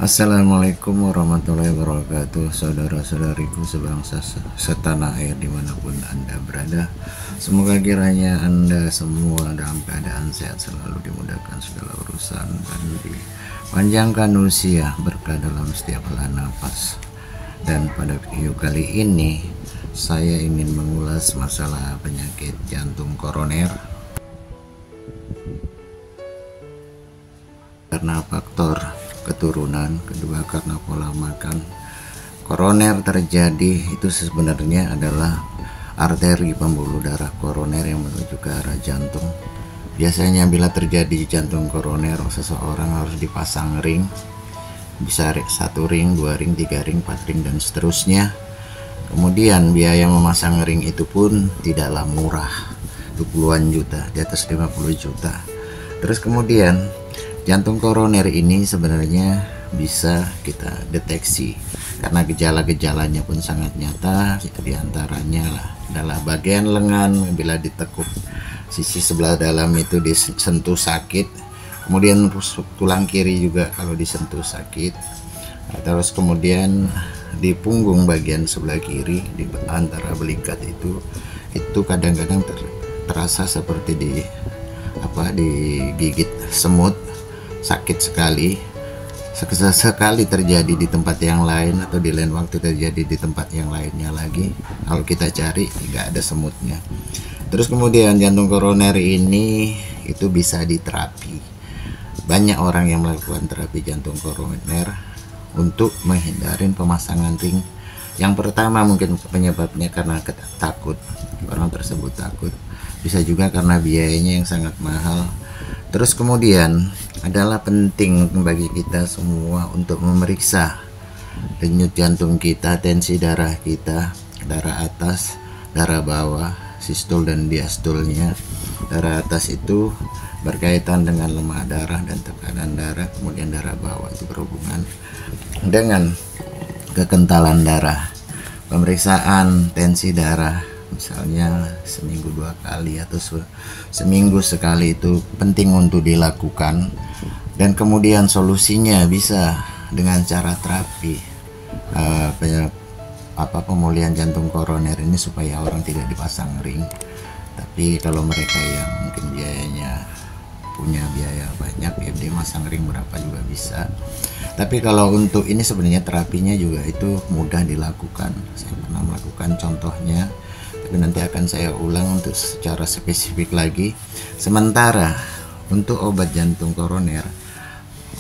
Assalamualaikum warahmatullahi wabarakatuh. Saudara-saudariku sebangsa setanah air dimanapun Anda berada, semoga kiranya Anda semua dalam keadaan sehat, selalu dimudahkan segala urusan dan dipanjangkan usia, berkah dalam setiap helaan nafas. Dan pada video kali ini saya ingin mengulas masalah penyakit jantung koroner karena faktor keturunan, kedua karena pola makan. Koroner terjadi itu sebenarnya adalah arteri pembuluh darah koroner yang menuju ke arah jantung. Biasanya bila terjadi jantung koroner, seseorang harus dipasang ring, bisa 1 ring, 2 ring, 3 ring, 4 ring, dan seterusnya. Kemudian biaya memasang ring itu pun tidaklah murah, 20 puluhan juta, di atas 50 juta. Terus kemudian jantung koroner ini sebenarnya bisa kita deteksi karena gejala-gejalanya pun sangat nyata. Di antaranya adalah bagian lengan bila ditekuk, sisi sebelah dalam itu disentuh sakit, kemudian tulang kiri juga kalau disentuh sakit. Terus kemudian di punggung bagian sebelah kiri di antara belikat itu kadang-kadang terasa seperti digigit semut, sakit sekali. Sekali terjadi di tempat yang lain atau di lain waktu terjadi di tempat yang lainnya lagi, kalau kita cari tidak ada semutnya. Terus kemudian jantung koroner ini itu bisa diterapi. Banyak orang yang melakukan terapi jantung koroner untuk menghindari pemasangan ring. Yang pertama mungkin penyebabnya karena takut, orang tersebut takut, bisa juga karena biayanya yang sangat mahal. Terus kemudian adalah penting bagi kita semua untuk memeriksa denyut jantung kita, tensi darah kita, darah atas, darah bawah, sistol dan diastolnya. Darah atas itu berkaitan dengan lemah darah dan tekanan darah, kemudian darah bawah itu berhubungan dengan kekentalan darah. Pemeriksaan tensi darah misalnya seminggu 2 kali atau seminggu sekali itu penting untuk dilakukan. Dan kemudian solusinya bisa dengan cara terapi pemulihan jantung koroner ini supaya orang tidak dipasang ring. Tapi kalau mereka yang mungkin biayanya punya biaya banyak, ya dia masang ring berapa juga bisa. Tapi kalau untuk ini sebenarnya terapinya juga itu mudah dilakukan. Saya pernah melakukan contohnya, tapi nanti akan saya ulang untuk secara spesifik lagi. Sementara untuk obat jantung koroner,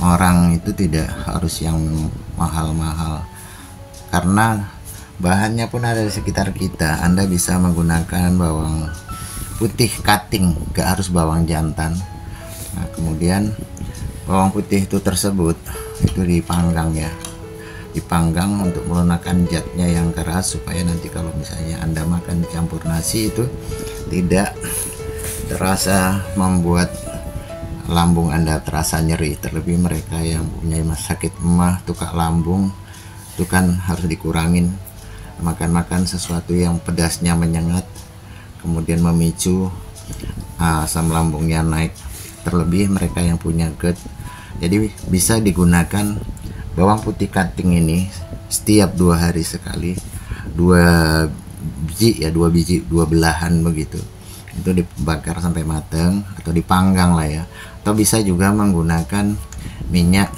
orang itu tidak harus yang mahal-mahal karena bahannya pun ada di sekitar kita. Anda bisa menggunakan bawang putih cutting, gak harus bawang jantan. Nah, kemudian bawang putih itu tersebut itu dipanggang ya, dipanggang untuk melunakkan zatnya yang keras, supaya nanti kalau misalnya Anda makan dicampur nasi itu tidak terasa membuat lambung Anda terasa nyeri. Terlebih mereka yang punya sakit emah, tukak lambung, itu kan harus dikurangin makan sesuatu yang pedasnya menyengat, kemudian memicu asam lambungnya naik. Terlebih mereka yang punya GERD. Jadi bisa digunakan bawang putih cutting ini setiap 2 hari sekali, 2 biji, 2 belahan begitu. Itu dibakar sampai matang atau dipanggang lah ya. Atau bisa juga menggunakan minyak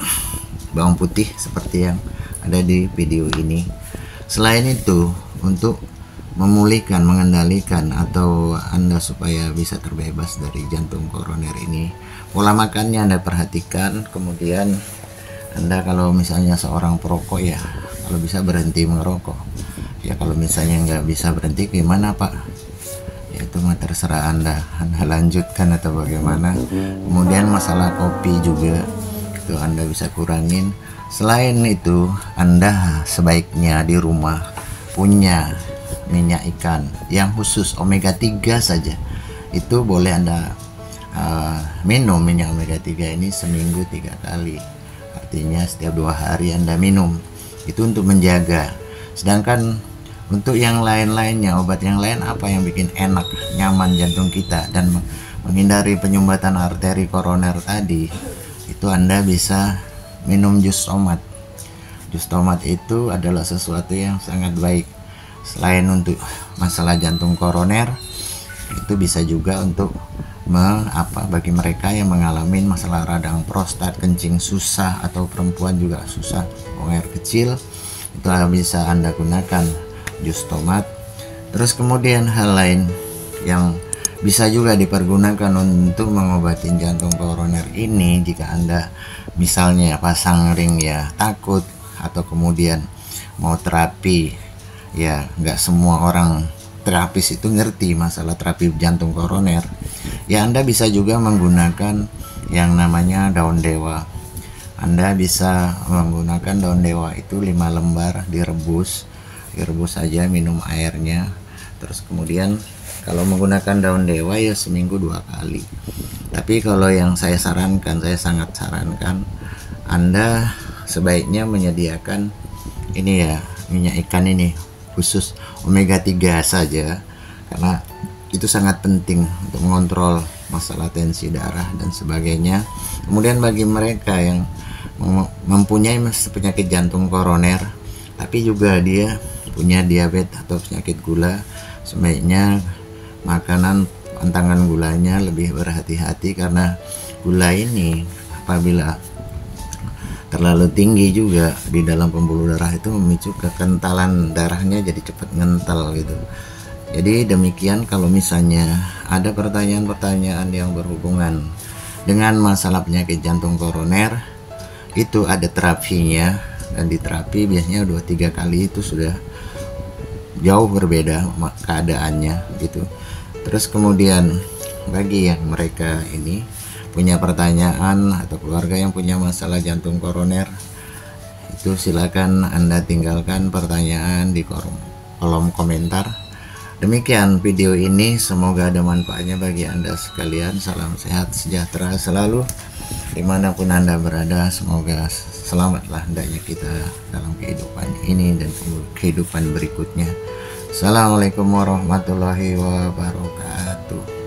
bawang putih seperti yang ada di video ini. Selain itu, untuk memulihkan, mengendalikan atau Anda supaya bisa terbebas dari jantung koroner ini, pola makannya Anda perhatikan. Kemudian Anda kalau misalnya seorang perokok ya, kalau bisa berhenti merokok ya. Kalau misalnya nggak bisa berhenti gimana Pak, ya itu mah terserah Anda lanjutkan atau bagaimana. Kemudian masalah kopi juga itu Anda bisa kurangin. Selain itu, Anda sebaiknya di rumah punya minyak ikan yang khusus omega 3 saja. Itu boleh Anda minum minyak omega 3 ini seminggu 3 kali. Artinya setiap 2 hari Anda minum. Itu untuk menjaga. Sedangkan untuk yang lain-lainnya, obat yang lain apa yang bikin enak, nyaman jantung kita dan menghindari penyumbatan arteri koroner tadi, itu Anda bisa minum jus tomat. Jus tomat itu adalah sesuatu yang sangat baik. Selain untuk masalah jantung koroner, itu bisa juga untuk bagi mereka yang mengalami masalah radang prostat, kencing susah, atau perempuan juga susah buang air kecil, itu bisa Anda gunakan jus tomat. Terus kemudian hal lain yang bisa juga dipergunakan untuk mengobati jantung koroner ini, jika Anda misalnya pasang ring ya takut, atau kemudian mau terapi ya nggak semua orang terapis itu ngerti masalah terapi jantung koroner, ya Anda bisa juga menggunakan yang namanya daun dewa. Anda bisa menggunakan daun dewa itu 5 lembar, direbus saja, minum airnya. Terus kemudian kalau menggunakan daun dewa ya seminggu 2 kali. Tapi kalau yang saya sangat sarankan Anda sebaiknya menyediakan ini ya, minyak ikan ini khusus omega 3 saja, karena itu sangat penting untuk mengontrol masalah tensi darah dan sebagainya. Kemudian bagi mereka yang mempunyai penyakit jantung koroner tapi juga dia punya diabetes atau penyakit gula, sebaiknya makanan pantangan gulanya lebih berhati-hati, karena gula ini apabila terlalu tinggi juga di dalam pembuluh darah itu memicu kekentalan darahnya, jadi cepat ngental gitu. Jadi demikian, kalau misalnya ada pertanyaan-pertanyaan yang berhubungan dengan masalah penyakit jantung koroner, itu ada terapinya, dan di terapi biasanya 2-3 kali itu sudah jauh berbeda keadaannya gitu. Terus kemudian bagi yang mereka ini punya pertanyaan atau keluarga yang punya masalah jantung koroner, itu silakan Anda tinggalkan pertanyaan di kolom komentar. Demikian video ini, semoga ada manfaatnya bagi Anda sekalian. Salam sehat sejahtera selalu dimanapun Anda berada. Semoga selamatlah hendaknya kita dalam kehidupan ini dan kehidupan berikutnya. Assalamualaikum warahmatullahi wabarakatuh.